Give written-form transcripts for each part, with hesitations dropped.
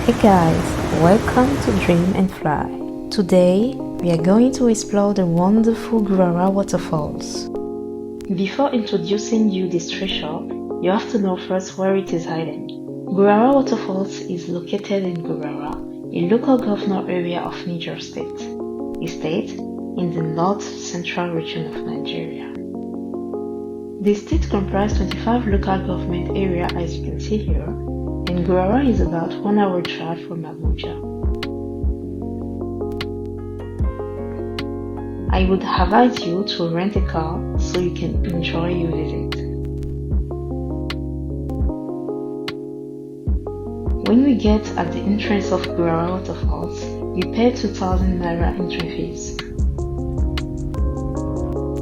Hey guys, welcome to Dream and Fly. Today, we are going to explore the wonderful Gurara Waterfalls. Before introducing you this treasure, you have to know first where it is hiding. Gurara Waterfalls is located in Gurara, a local governor area of Niger State, a state in the north-central region of Nigeria. The state comprises 25 local government areas as you can see here, and Gurara is about 1 hour drive from Abuja. I would advise you to rent a car so you can enjoy your visit. When we get at the entrance of Gurara Waterfalls, we pay 2,000 Naira entry fees.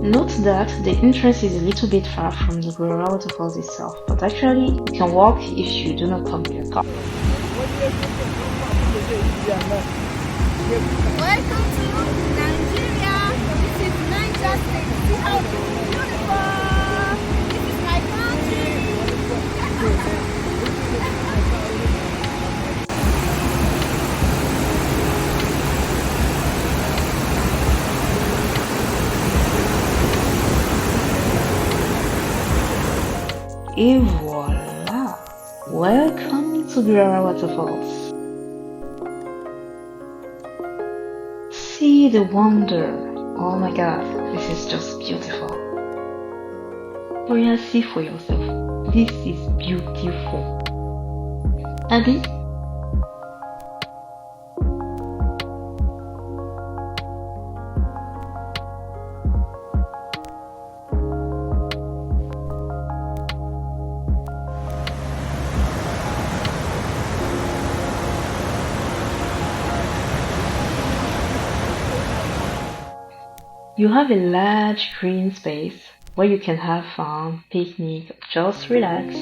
Note that the entrance is a little bit far from the Gurara Waterfalls itself, but actually you can walk if you do not come with a car. Welcome to Nigeria. This is Niger State. See how beautiful. This is my country. Et voila! Welcome to Gurara Waterfalls. See the wonder. Oh my god, this is just beautiful. Oh yeah, see for yourself. This is beautiful. Abby? You have a large green space where you can have fun, picnic, just relax.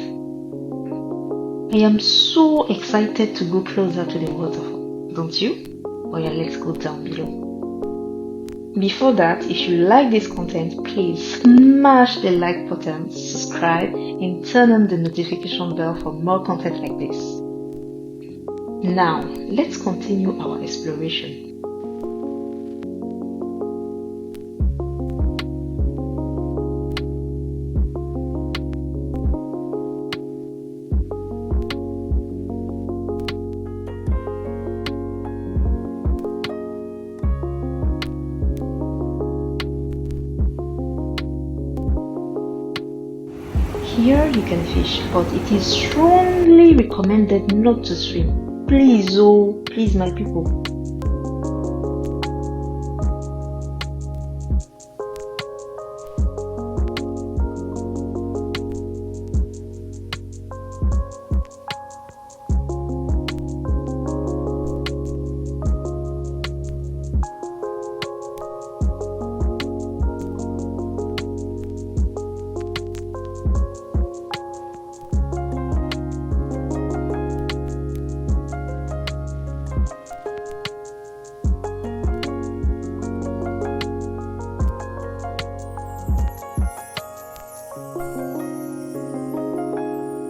I am so excited to go closer to the waterfall, don't you? Oh yeah, let's go down below. Before that, if you like this content, please smash the like button, subscribe, and turn on the notification bell for more content like this. Now, let's continue our exploration. Here you can fish, but it is strongly recommended not to swim. Please, oh, please my people.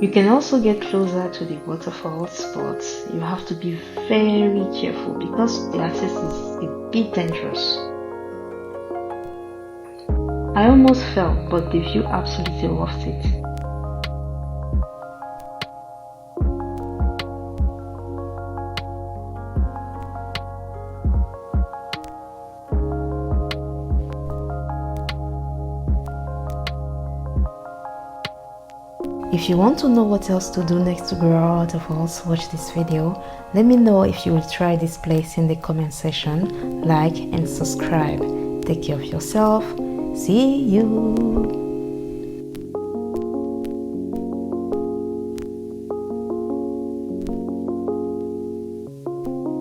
You can also get closer to the waterfalls, but you have to be very careful because the access is a bit dangerous. I almost fell, but the view absolutely worth it. If you want to know what else to do next to Gurara Waterfalls, watch this video. Let me know if you will try this place in the comment section. Like and subscribe. Take care of yourself. See you.